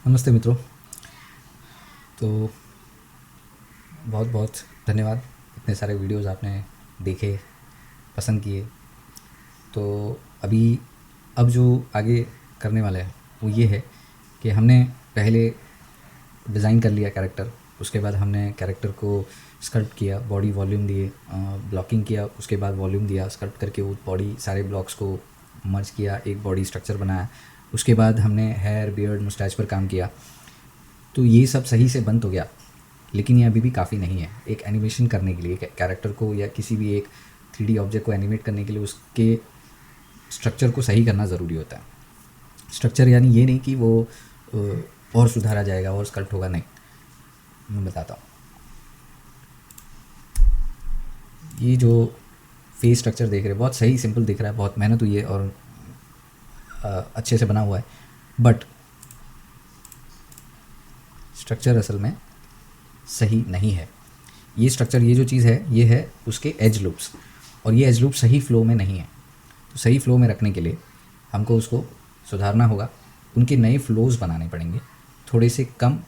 नमस्ते मित्रों। तो बहुत बहुत धन्यवाद, इतने सारे वीडियोस आपने देखे, पसंद किए। तो अभी अब जो आगे करने वाला है वो ये है कि हमने पहले डिज़ाइन कर लिया कैरेक्टर, उसके बाद हमने कैरेक्टर को स्कल्प्ट किया, बॉडी वॉल्यूम दिए, ब्लॉकिंग किया, उसके बाद वॉल्यूम दिया, स्कल्प्ट करके वो बॉडी सारे ब्लॉक्स को मर्ज किया, एक बॉडी स्ट्रक्चर बनाया। उसके बाद हमने हेयर, बियर्ड, मुस्टैच पर काम किया। तो ये सब सही से बन तो गया, लेकिन ये अभी भी काफ़ी नहीं है। एक एनिमेशन करने के लिए, कैरेक्टर को या किसी भी एक 3D ऑब्जेक्ट को एनिमेट करने के लिए उसके स्ट्रक्चर को सही करना ज़रूरी होता है। स्ट्रक्चर यानी ये नहीं कि वो और सुधारा जाएगा और स्कल्प्ट होगा, नहीं। मैं बताता हूँ। ये जो फेस स्ट्रक्चर देख रहे हैं बहुत सही सिंपल दिख रहा है, बहुत मेहनत हुई है और अच्छे से बना हुआ है, बट स्ट्रक्चर असल में सही नहीं है। ये स्ट्रक्चर, ये जो चीज़ है, ये है उसके एज लूप्स, और ये एज लूप सही फ्लो में नहीं है। तो सही फ्लो में रखने के लिए हमको उसको सुधारना होगा, उनके नए फ्लोज़ बनाने पड़ेंगे, थोड़े से कम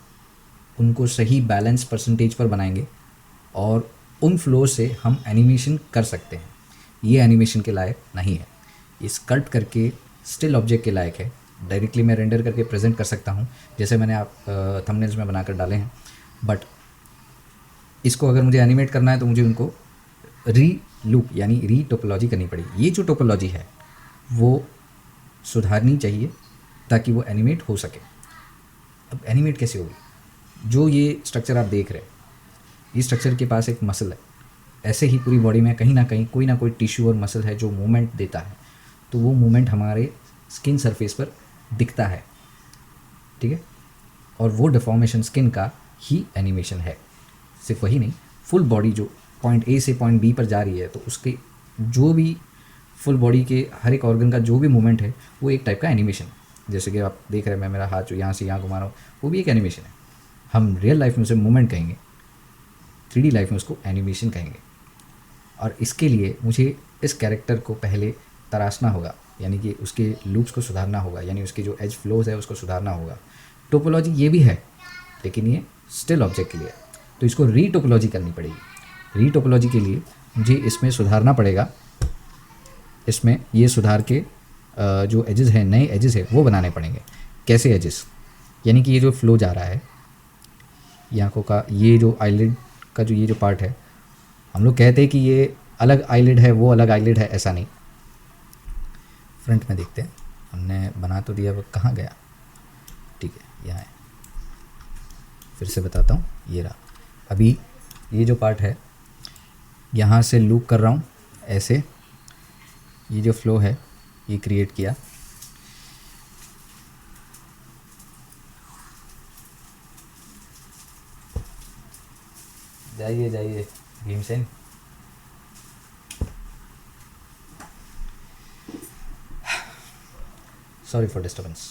उनको सही बैलेंस परसेंटेज पर बनाएंगे, और उन फ्लो से हम एनिमेशन कर सकते हैं। ये एनिमेशन के लायक नहीं है, ये स्कल्प्ट करके स्टिल ऑब्जेक्ट के लायक है। डायरेक्टली मैं रेंडर करके प्रेजेंट कर सकता हूँ, जैसे मैंने आप थंबनेल्स में बनाकर डाले हैं, बट इसको अगर मुझे एनिमेट करना है तो मुझे उनको री लूप यानी री टोपोलॉजी करनी पड़ेगी। ये जो टोपोलॉजी है वो सुधारनी चाहिए ताकि वो एनिमेट हो सके। अब एनिमेट कैसे होगी? जो ये स्ट्रक्चर आप देख रहे हैं, ये स्ट्रक्चर के पास एक मसल है। ऐसे ही पूरी बॉडी में कहीं ना कोई टिश्यू और मसल है जो मूवमेंट देता है, तो वो मूवमेंट हमारे स्किन सरफेस पर दिखता है, ठीक है। और वो डिफॉर्मेशन स्किन का ही एनिमेशन है। सिर्फ वही नहीं, फुल बॉडी जो पॉइंट ए से पॉइंट बी पर जा रही है, तो उसके जो भी फुल बॉडी के हर एक ऑर्गन का जो भी मूवमेंट है वो एक टाइप का एनिमेशन है। जैसे कि आप देख रहे हैं, मैं मेरा हाथ जो यहाँ से यहाँ घुमा रहा हूँ, वो भी एक एनिमेशन है। हम रियल लाइफ में उसे मूवमेंट कहेंगे, 3D लाइफ में उसको एनिमेशन कहेंगे। और इसके लिए मुझे इस कैरेक्टर को पहले तराशना होगा, यानी कि उसके लूप्स को सुधारना होगा, यानी उसके जो एज फ्लोज है उसको सुधारना होगा। टोपोलॉजी ये भी है, लेकिन ये स्टिल ऑब्जेक्ट के लिए है, तो इसको री टोपोलॉजी करनी पड़ेगी। री टोपोलॉजी के लिए मुझे इसमें सुधारना पड़ेगा। इसमें ये सुधार के जो एजेस हैं, नए एजेस है, वो बनाने पड़ेंगे। कैसे एजेस? यानी कि ये जो फ्लो जा रहा है, ये आँखों का, ये जो आईलिड का जो ये जो पार्ट है, हम लोग कहते हैं कि ये अलग आईलिड है, वो अलग आईलिड है, ऐसा नहीं। फ्रंट में देखते हैं, हमने बना तो दिया, वो कहाँ गया? ठीक है, यहाँ है। फिर से बताता हूँ, ये रहा। अभी ये जो पार्ट है, यहाँ से लूप कर रहा हूँ ऐसे, ये जो फ्लो है ये क्रिएट किया, जाइए जाइए भीमसेन। सॉरी फॉर डिस्टर्बेंस,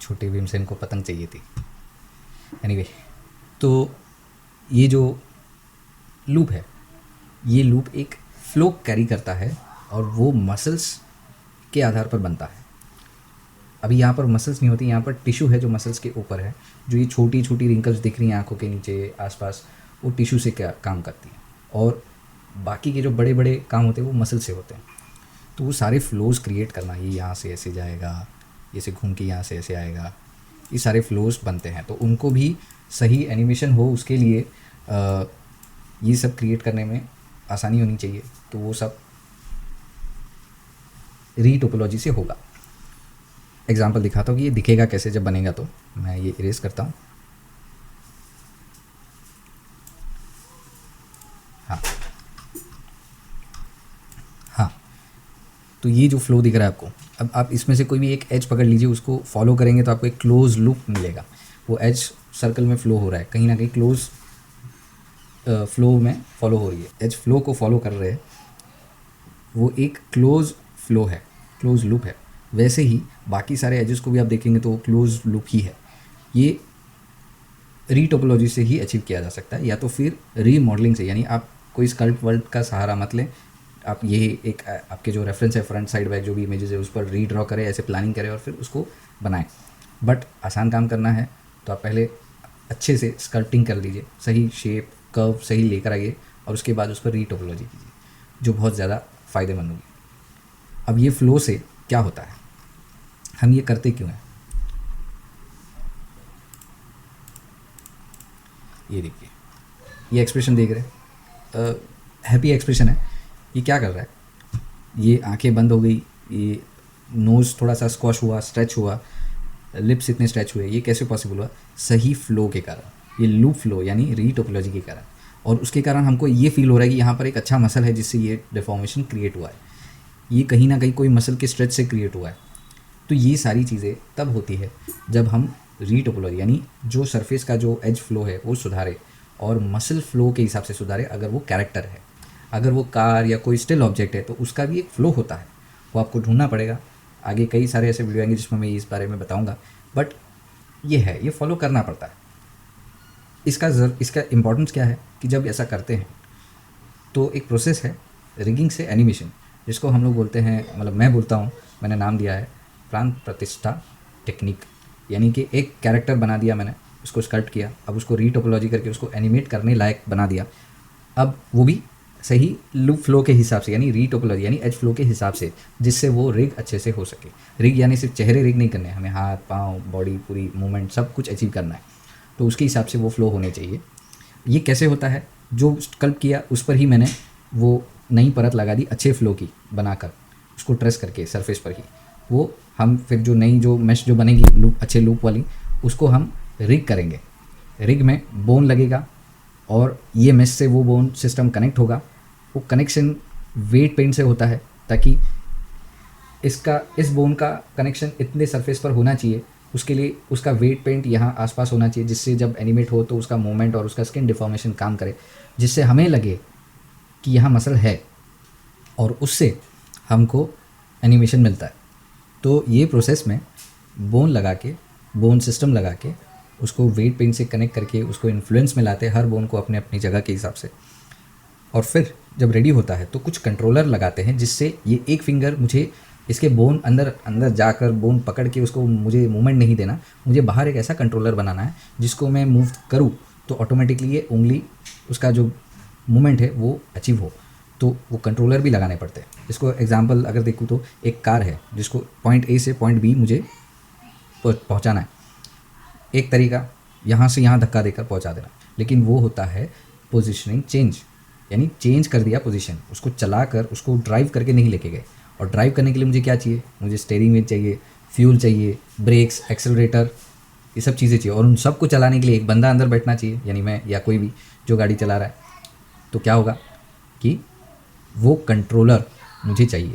छोटे भीमसेन को पतंग चाहिए थी। एनीवे, तो ये जो लूप है, ये लूप एक फ्लो कैरी करता है और वो मसल्स के आधार पर बनता है। अभी यहाँ पर मसल्स नहीं होती, यहाँ पर टिश्यू है जो मसल्स के ऊपर है। जो ये छोटी छोटी रिंकल्स दिख रही हैं आँखों के नीचे आसपास, वो टिश्यू से क्या काम करती हैं, और बाकी के जो बड़े बड़े काम होते हैं वो मसल से होते हैं। तो वो सारे फ्लोज क्रिएट करना, ये यहाँ से ऐसे जाएगा, ये से घूम के यहाँ से ऐसे आएगा, ये सारे फ्लोज बनते हैं। तो उनको भी सही एनिमेशन हो, उसके लिए ये सब क्रिएट करने में आसानी होनी चाहिए। तो वो सब री टोपोलॉजी से होगा। एग्जाम्पल दिखाता हूँ कि ये दिखेगा कैसे जब बनेगा। तो मैं ये इरेज करता हूँ। हाँ, तो ये जो फ्लो दिख रहा है आपको, अब आप इसमें से कोई भी एक एज पकड़ लीजिए, उसको फॉलो करेंगे तो आपको एक क्लोज लूप मिलेगा। वो एज सर्कल में फ्लो हो रहा है, कहीं ना कहीं क्लोज फ्लो में फॉलो हो रही है। एज फ्लो को फॉलो कर रहे हैं, वो एक क्लोज फ्लो है, क्लोज लूप है। वैसे ही बाकी सारे एजेस को भी आप देखेंगे तो वो क्लोज लूप ही है। ये री टोपोलॉजी से ही अचीव किया जा सकता है, या तो फिर री मॉडलिंग से, यानी आप कोई स्कल्प्ट वर्ल्ड का सहारा मत लें। आप ये एक आपके जो रेफरेंस है, फ्रंट साइड बैक जो भी इमेजेस है, उस पर रीड्रॉ करें, ऐसे प्लानिंग करें और फिर उसको बनाएं। बट आसान काम करना है तो आप पहले अच्छे से स्कल्पटिंग कर लीजिए, सही शेप कर्व सही लेकर आइए और उसके बाद उस पर रीटोपोलॉजी कीजिए, जो बहुत ज़्यादा फ़ायदेमंद होगी। अब ये फ़्लो से क्या होता है, हम ये करते क्यों हैं? ये देखिए, ये एक्सप्रेशन देख रहे हैं, हैप्पी एक्सप्रेशन है। ये क्या कर रहा है, ये आंखें बंद हो गई, ये नोज़ थोड़ा सा स्क्वॉश हुआ, स्ट्रेच हुआ, लिप्स इतने स्ट्रेच हुए। ये कैसे पॉसिबल हुआ? सही फ्लो के कारण, ये लूप फ्लो यानी रीटोपोलॉजी के कारण। और उसके कारण हमको ये फील हो रहा है कि यहाँ पर एक अच्छा मसल है जिससे ये डिफॉर्मेशन क्रिएट हुआ है, ये कहीं ना कहीं कोई मसल के स्ट्रेच से क्रिएट हुआ है। तो ये सारी चीज़ें तब होती है जब हम रीटोपोलॉजी यानी जो सरफेस का जो एज फ्लो है वो सुधारे और मसल फ्लो के हिसाब से सुधारे। अगर वो कैरेक्टर है, अगर वो कार या कोई स्टिल ऑब्जेक्ट है तो उसका भी एक फ़्लो होता है, वो आपको ढूंढना पड़ेगा। आगे कई सारे ऐसे वीडियो आएंगे जिसमें मैं इस बारे में बताऊंगा, बट ये है, ये फॉलो करना पड़ता है। इसका इम्पोर्टेंस क्या है कि जब ऐसा करते हैं तो एक प्रोसेस है रिगिंग से एनिमेशन, जिसको हम लोग बोलते हैं, मतलब मैं बोलता हूँ, मैंने नाम दिया है प्रांत प्रतिष्ठा टेक्निक। यानी कि एक कैरेक्टर बना दिया मैंने, उसको स्कल्प्ट किया, अब उसको रीटोपोलॉजी करके उसको एनिमेट करने लायक बना दिया। अब वो भी सही लूप फ्लो के हिसाब से, यानी रीटोपोलॉजी यानी एज फ्लो के हिसाब से, जिससे वो रिग अच्छे से हो सके। रिग यानी सिर्फ चेहरे रिग नहीं करने हैं, हमें हाथ पाँव बॉडी पूरी मूवमेंट सब कुछ अचीव करना है, तो उसके हिसाब से वो फ्लो होने चाहिए। ये कैसे होता है? जो स्कल्प किया उस पर ही मैंने वो नई परत लगा दी अच्छे फ्लो की बनाकर, उसको ट्रेस करके सरफेस पर ही। वो हम फिर जो नई जो मेश जो बनेगी लूप, अच्छे लूप वाली, उसको हम रिग करेंगे। रिग में बोन लगेगा और ये मेश से वो बोन सिस्टम कनेक्ट होगा। वो कनेक्शन वेट पेंट से होता है ताकि इस बोन का कनेक्शन इतने सरफेस पर होना चाहिए, उसके लिए उसका वेट पेंट यहाँ आसपास होना चाहिए, जिससे जब एनिमेट हो तो उसका मूवमेंट और उसका स्किन डिफॉर्मेशन काम करे, जिससे हमें लगे कि यहाँ मसल है और उससे हमको एनिमेशन मिलता है। तो ये प्रोसेस में बोन लगा के, बोन सिस्टम लगा के, उसको वेट पेंट से कनेक्ट करके उसको इन्फ्लुएंस में लाते हैं हर बोन को अपने अपनी जगह के हिसाब से। और फिर जब रेडी होता है तो कुछ कंट्रोलर लगाते हैं, जिससे ये एक फिंगर मुझे इसके बोन अंदर जाकर बोन पकड़ के उसको मुझे मूवमेंट नहीं देना, मुझे बाहर एक ऐसा कंट्रोलर बनाना है जिसको मैं मूव करूँ तो ऑटोमेटिकली ये उंगली उसका जो मूवमेंट है वो अचीव हो। तो वो कंट्रोलर भी लगाने पड़ते हैं। इसको एग्जांपल अगर देखूँ तो एक कार है जिसको पॉइंट ए से पॉइंट बी मुझे पहुंचाना है, एक तरीका यहाँ से यहाँ धक्का देकर पहुंचा देना, लेकिन वो होता है पोजीशनिंग चेंज, यानी चेंज कर दिया पोजीशन, उसको चलाकर उसको ड्राइव करके नहीं लेके गए। और ड्राइव करने के लिए मुझे क्या चाहिए? मुझे स्टीयरिंग व्हील चाहिए, फ्यूल चाहिए, ब्रेक्स, एक्सेलरेटर, ये सब चीज़ें चाहिए। और उन सबको चलाने के लिए एक बंदा अंदर बैठना चाहिए, यानी मैं या कोई भी जो गाड़ी चला रहा है। तो क्या होगा कि वो कंट्रोलर मुझे चाहिए,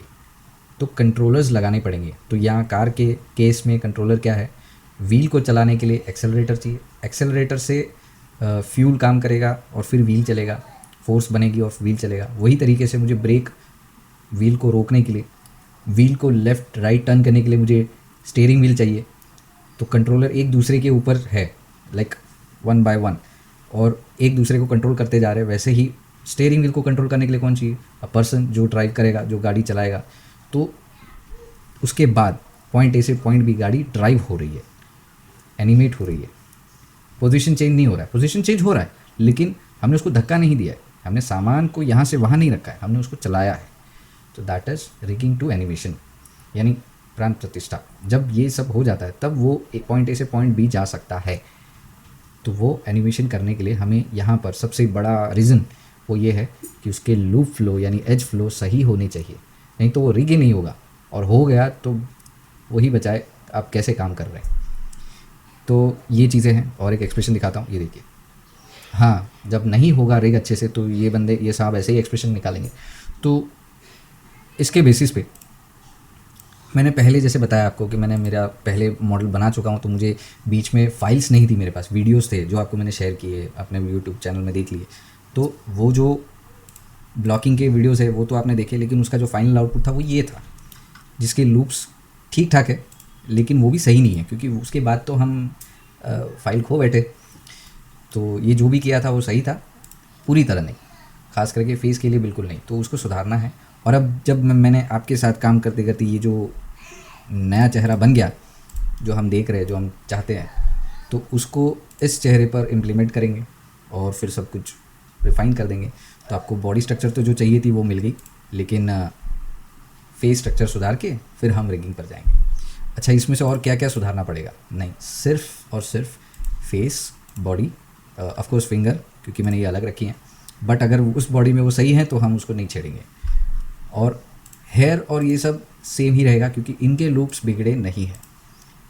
तो कंट्रोलर्स लगाने पड़ेंगे। तो यहाँ कार के केस में कंट्रोलर क्या है? व्हील को चलाने के लिए एक्सेलरेटर चाहिए, एक्सेलरेटर से फ्यूल काम करेगा और फिर व्हील चलेगा, फोर्स बनेगी और व्हील चलेगा। वही तरीके से मुझे ब्रेक, व्हील को रोकने के लिए, व्हील को लेफ़्ट राइट टर्न करने के लिए मुझे स्टीयरिंग व्हील चाहिए। तो कंट्रोलर एक दूसरे के ऊपर है, लाइक वन बाय वन, और एक दूसरे को कंट्रोल करते जा रहे हैं। वैसे ही स्टीयरिंग व्हील को कंट्रोल करने के लिए कौन चाहिए? अ पर्सन जो ड्राइव करेगा, जो गाड़ी चलाएगा। तो उसके बाद पॉइंट ए से पॉइंट बी गाड़ी ड्राइव हो रही है, एनिमेट हो रही है, पोजीशन चेंज नहीं हो रहा है। पोजीशन चेंज हो रहा है लेकिन हमने उसको धक्का नहीं दिया है, हमने सामान को यहाँ से वहाँ नहीं रखा है, हमने उसको चलाया है। तो that is rigging to animation, यानी प्राण प्रतिष्ठा। जब ये सब हो जाता है तब वो पॉइंट ए से पॉइंट बी जा सकता है। तो वो एनिमेशन करने के लिए हमें यहाँ पर सबसे बड़ा रीज़न वो ये है कि उसके लूप फ्लो यानी एज फ्लो सही होनी चाहिए, नहीं तो वो रिग ही नहीं होगा। और हो गया तो वही बचाए आप कैसे काम कर रहे हैं। तो ये चीज़ें हैं। और एक एक्सप्रेशन दिखाता हूँ, ये देखिए। हाँ, जब नहीं होगा रिग अच्छे से तो ये साहब ऐसे ही एक्सप्रेशन निकालेंगे। तो इसके बेसिस पे मैंने पहले जैसे बताया आपको कि मैंने मेरा पहले मॉडल बना चुका हूँ, तो मुझे बीच में फाइल्स नहीं थी मेरे पास, वीडियोस थे जो आपको मैंने शेयर किए, अपने यूट्यूब चैनल में देख लिए। तो वो जो ब्लॉकिंग के वीडियोस है वो तो आपने देखे, लेकिन उसका जो फाइनल आउटपुट था वो ये था, जिसके लूप्स ठीक ठाक है लेकिन वो भी सही नहीं है, क्योंकि उसके बाद तो हम फाइल खो बैठे। तो ये जो भी किया था वो सही था, पूरी तरह नहीं, खास करके फेस के लिए बिल्कुल नहीं। तो उसको सुधारना है। और अब जब मैंने आपके साथ काम करते करते ये जो नया चेहरा बन गया, जो हम देख रहे हैं, जो हम चाहते हैं, तो उसको इस चेहरे पर इम्प्लीमेंट करेंगे और फिर सब कुछ रिफ़ाइन कर देंगे। तो आपको बॉडी स्ट्रक्चर तो जो चाहिए थी वो मिल गई, लेकिन फेस स्ट्रक्चर सुधार के फिर हम रिगिंग पर जाएंगे। अच्छा, इसमें से और क्या क्या सुधारना पड़ेगा? नहीं, सिर्फ और सिर्फ face, body, of course finger, क्योंकि मैंने ये अलग रखी हैं, बट अगर उस बॉडी में वो सही है तो हम उसको नहीं छेड़ेंगे। और हेयर और ये सब सेम ही रहेगा, क्योंकि इनके लूप्स बिगड़े नहीं है।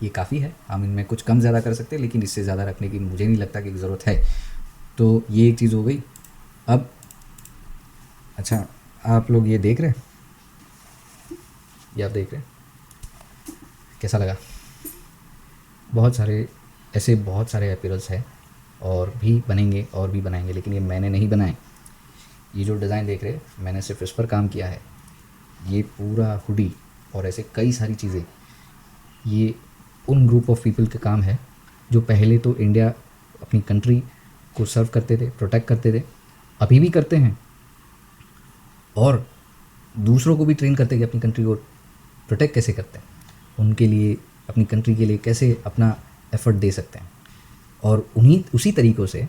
ये काफ़ी है, हम इनमें कुछ कम ज़्यादा कर सकते हैं, लेकिन इससे ज़्यादा रखने की मुझे नहीं लगता कि ज़रूरत है। तो ये एक चीज़ हो गई। अब अच्छा, आप लोग ये देख रहे हैं, ये आप देख रहे हैं, कैसा लगा? बहुत सारे अपीयरेंस हैं और भी बनेंगे और भी बनाएंगे, लेकिन ये मैंने नहीं बनाए। ये जो डिज़ाइन देख रहे हैं, मैंने सिर्फ इस पर काम किया है। ये पूरा हुडी और ऐसे कई सारी चीज़ें, ये उन ग्रुप ऑफ पीपल का काम है जो पहले तो इंडिया अपनी कंट्री को सर्व करते थे, प्रोटेक्ट करते थे, अभी भी करते हैं, और दूसरों को भी ट्रेन करते हैं कि अपनी कंट्री को प्रोटेक्ट कैसे करते हैं, उनके लिए, अपनी कंट्री के लिए कैसे अपना एफर्ट दे सकते हैं। और उसी तरीक़ों से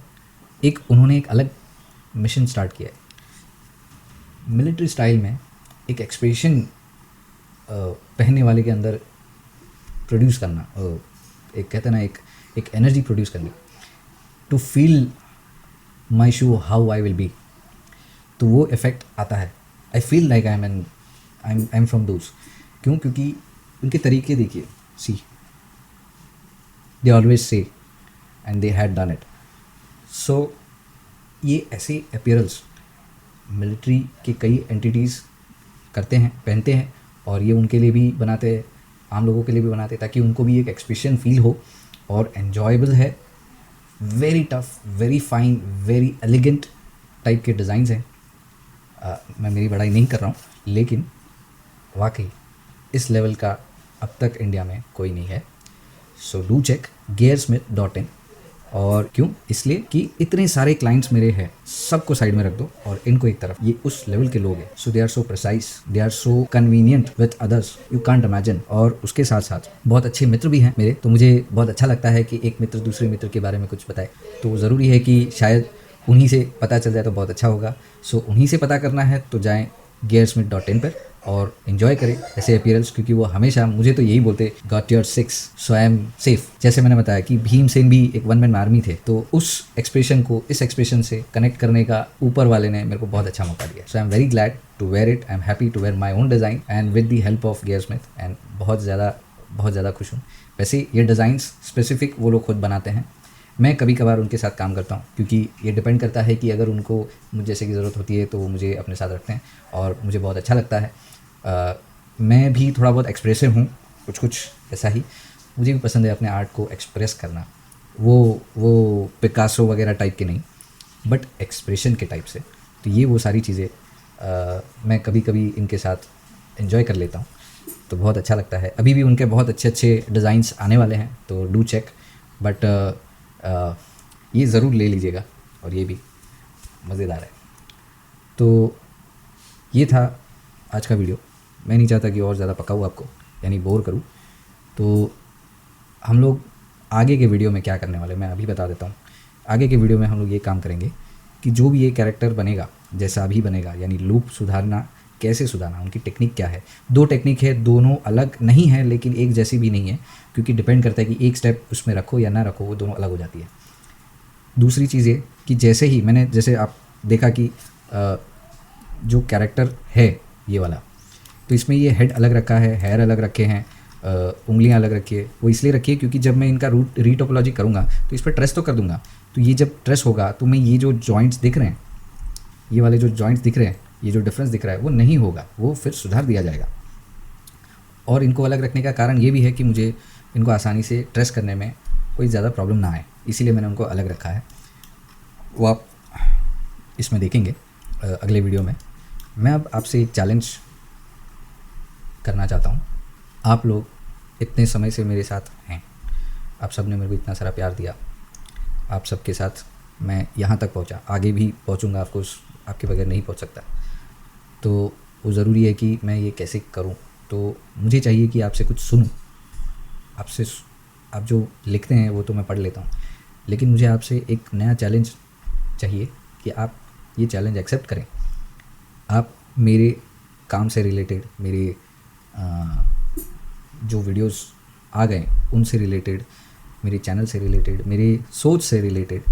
उन्होंने एक अलग मिशन स्टार्ट किया है। मिलिट्री स्टाइल में एक एक्सप्रेशन पहनने वाले के अंदर प्रोड्यूस करना, एक कहते हैं ना, एक एनर्जी प्रोड्यूस करनी, to feel my shoe how I will be, तो वो इफ़ेक्ट आता है। I feel like I am from those. क्यों? क्योंकि उनके तरीके देखिए, see they always say and they had done it. So ये ऐसे अपीयरेंस मिलिट्री के कई एंटिटीज़ करते हैं, पहनते हैं, और ये उनके लिए भी बनाते हैं, आम लोगों के लिए भी बनाते हैं, ताकि उनको भी एक एक्सप्रेशन फील हो और एन्जॉयबल है। Very tough, very fine, very elegant type के डिज़ाइंस हैं। मैं मेरी बड़ाई नहीं कर रहा हूँ, लेकिन वाकई इस लेवल का अब तक इंडिया में कोई नहीं है। So do check gearsmith.in। और क्यों? इसलिए कि इतने सारे क्लाइंट्स मेरे हैं, सबको साइड में रख दो और इनको एक तरफ। ये उस लेवल के लोग हैं। So they are so precise, they are so convenient with others, you can't imagine. और उसके साथ साथ बहुत अच्छे मित्र भी हैं मेरे, तो मुझे बहुत अच्छा लगता है कि एक मित्र दूसरे मित्र के बारे में कुछ बताए। तो ज़रूरी है कि शायद उन्हीं से पता चल जाए तो बहुत अच्छा होगा। सो उन्हीं से पता करना है तो जाएँ gearsmith.in पर और इन्जॉय करें ऐसे अपीयरेंस, क्योंकि वो हमेशा मुझे तो यही बोलते, got your 6 so I am safe. जैसे मैंने बताया कि भीमसेन भी एक वन मैन आर्मी थे, तो उस एक्सप्रेशन को इस एक्सप्रेशन से कनेक्ट करने का ऊपर वाले ने मेरे को बहुत अच्छा मौका दिया। So I am very glad to wear it. I am happy to wear my own design and with the help of gearsmith, and बहुत ज़्यादा खुश हूँ। वैसे ये डिज़ाइंस स्पेसिफिक वो लोग खुद बनाते हैं, मैं कभी कभार उनके साथ काम करता हूँ, क्योंकि ये डिपेंड करता है कि अगर उनको मुझ जैसे की ज़रूरत होती है तो वो मुझे अपने साथ रखते हैं और मुझे बहुत अच्छा लगता है। मैं भी थोड़ा बहुत एक्सप्रेसिव हूँ, कुछ ऐसा ही मुझे भी पसंद है अपने आर्ट को एक्सप्रेस करना। वो पिकासो वगैरह टाइप के नहीं, बट एक्सप्रेशन के टाइप से। तो ये वो सारी चीज़ें मैं कभी कभी इनके साथ एंजॉय कर लेता हूँ, तो बहुत अच्छा लगता है। अभी भी उनके बहुत अच्छे डिज़ाइंस आने वाले हैं, तो डू चेक। बट ये ज़रूर ले लीजिएगा, और ये भी मज़ेदार है। तो ये था आज का वीडियो। मैं नहीं चाहता कि और ज़्यादा पकाऊँ आपको, यानी बोर करूँ। तो हम लोग आगे के वीडियो में क्या करने वाले, मैं अभी बता देता हूँ। आगे के वीडियो में हम लोग ये काम करेंगे कि जो भी ये कैरेक्टर बनेगा, जैसा अभी बनेगा, यानी लूप सुधारना, कैसे सुधारना, उनकी टेक्निक क्या है। 2 टेक्निक है, दोनों अलग नहीं है, लेकिन एक जैसी भी नहीं है, क्योंकि डिपेंड करता है कि एक स्टेप उसमें रखो या ना रखो, वो दोनों अलग हो जाती है। दूसरी चीज़ ये कि जैसे आप देखा कि जो कैरेक्टर है ये वाला, तो इसमें ये हेड अलग रखा है, हेयर अलग रखे हैं, उंगलियां अलग रखी है। वो इसलिए रखी है क्योंकि जब मैं इनका रीटोपोलॉजी करूँगा तो इस पर ट्रेस तो कर दूंगा, तो ये जब ट्रेस होगा तो मैं ये जो जॉइंट्स दिख रहे हैं, ये वाले जो जॉइंट्स दिख रहे हैं, ये जो डिफरेंस दिख रहा है वो नहीं होगा, वो फिर सुधार दिया जाएगा। और इनको अलग रखने का कारण ये भी है कि मुझे इनको आसानी से ट्रेस करने में कोई ज़्यादा प्रॉब्लम ना आए, इसीलिए मैंने उनको अलग रखा है। वो आप इसमें देखेंगे अगले वीडियो में। मैं अब आपसे एक चैलेंज करना चाहता हूँ। आप लोग इतने समय से मेरे साथ हैं, आप सब ने मेरे को इतना सारा प्यार दिया, आप सबके साथ मैं यहाँ तक पहुँचा, आगे भी पहुँचूँगा, आपको आपके बगैर नहीं पहुँच सकता। तो वो ज़रूरी है कि मैं ये कैसे करूँ, तो मुझे चाहिए कि आपसे कुछ सुनूँ, आपसे आप जो लिखते हैं वो तो मैं पढ़ लेता हूँ, लेकिन मुझे आपसे एक नया चैलेंज चाहिए कि आप ये चैलेंज एक्सेप्ट करें। आप मेरे काम से रिलेटेड, मेरे जो वीडियोस आ गए उनसे रिलेटेड, मेरे चैनल से रिलेटेड, मेरी सोच से रिलेटेड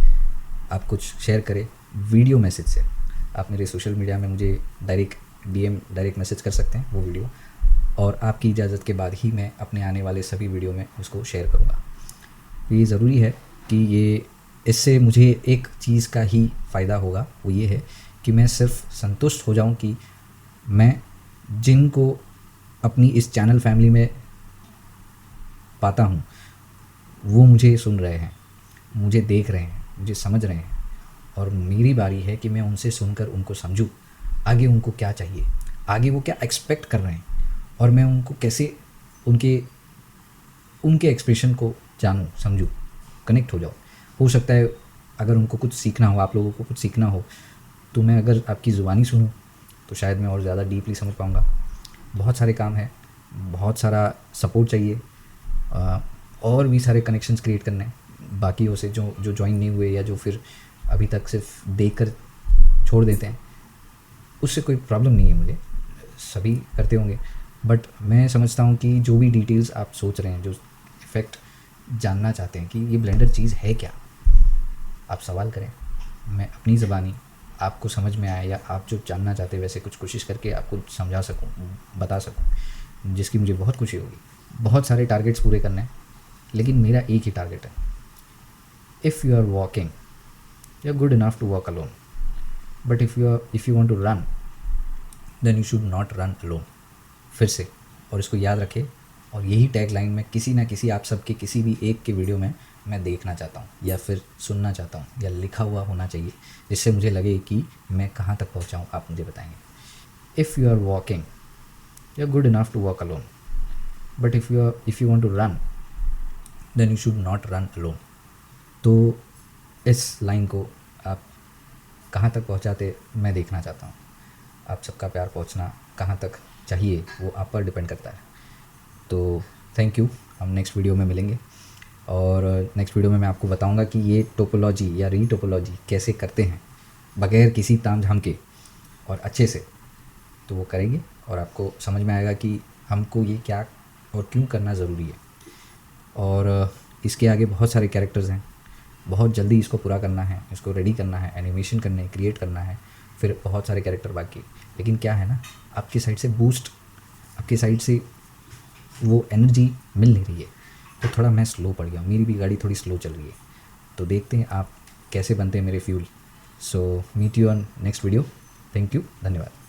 आप कुछ शेयर करें वीडियो मैसेज से। आप मेरे सोशल मीडिया में मुझे डायरेक्ट मैसेज कर सकते हैं वो वीडियो, और आपकी इजाज़त के बाद ही मैं अपने आने वाले सभी वीडियो में उसको शेयर करूँगा। ये ज़रूरी है कि इससे मुझे एक चीज़ का ही फ़ायदा होगा, वो ये है कि मैं सिर्फ संतुष्ट हो जाऊं कि मैं जिनको अपनी इस चैनल फैमिली में पाता हूं वो मुझे सुन रहे हैं, मुझे देख रहे हैं, मुझे समझ रहे हैं, और मेरी बारी है कि मैं उनसे सुनकर उनको समझूं, आगे उनको क्या चाहिए, आगे वो क्या एक्सपेक्ट कर रहे हैं, और मैं उनको कैसे उनके एक्सप्रेशन को जानूं, समझूं, कनेक्ट हो जाऊं। हो सकता है अगर उनको कुछ सीखना हो, आप लोगों को कुछ सीखना हो, तो मैं अगर आपकी ज़ुबानी सुनूं तो शायद मैं और ज़्यादा डीपली समझ पाऊँगा। बहुत सारे काम हैं, बहुत सारा सपोर्ट चाहिए, और भी सारे कनेक्शंस क्रिएट करने हैं बाकियों से जो ज्वाइन नहीं हुए या जो फिर अभी तक सिर्फ देखकर छोड़ देते हैं। उससे कोई प्रॉब्लम नहीं है मुझे, सभी करते होंगे, बट मैं समझता हूँ कि जो भी डिटेल्स आप सोच रहे हैं, जो इफ़ेक्ट जानना चाहते हैं कि ये ब्लेंडर चीज़ है क्या, आप सवाल करें, मैं अपनी ज़बानी आपको समझ में आए या आप जो जानना चाहते हैं वैसे कुछ कोशिश करके आपको समझा सकूं, बता सकूं, जिसकी मुझे बहुत खुशी होगी। बहुत सारे टारगेट्स पूरे करने हैं, लेकिन मेरा एक ही टारगेट है, if you are walking you are good enough to walk alone, but if you want to run then you should not run alone. फिर से, और इसको याद रखें, और यही टैग लाइन में किसी ना किसी आप सबके किसी भी एक के वीडियो में मैं देखना चाहता हूँ या फिर सुनना चाहता हूँ, या लिखा हुआ होना चाहिए जिससे मुझे लगे कि मैं कहाँ तक पहुँचा हूँ, आप मुझे बताएंगे। If you are walking you are good enough to walk alone, but if you want to run then you should not run alone. तो इस लाइन को आप कहाँ तक पहुँचाते मैं देखना चाहता हूँ। आप सबका प्यार पहुँचना कहाँ तक चाहिए वो आप पर डिपेंड करता है। तो थैंक यू, हम नेक्स्ट वीडियो में मिलेंगे, और नेक्स्ट वीडियो में मैं आपको बताऊंगा कि ये टोपोलॉजी या रीटोपोलॉजी कैसे करते हैं बगैर किसी ताम झाम के और अच्छे से। तो वो करेंगे और आपको समझ में आएगा कि हमको ये क्या और क्यों करना ज़रूरी है। और इसके आगे बहुत सारे कैरेक्टर्स हैं, बहुत जल्दी इसको पूरा करना है, इसको रेडी करना है, एनिमेशन करने, क्रिएट करना है, फिर बहुत सारे कैरेक्टर बाकी। लेकिन क्या है ना, आपकी साइड से बूस्ट, आपकी साइड से वो एनर्जी मिल नहीं रही है, तो थोड़ा मैं स्लो पड़ गया हूँ, मेरी भी गाड़ी थोड़ी स्लो चल रही है। तो देखते हैं आप कैसे बनते हैं मेरे fuel. So meet you on next video. Thank you, धन्यवाद।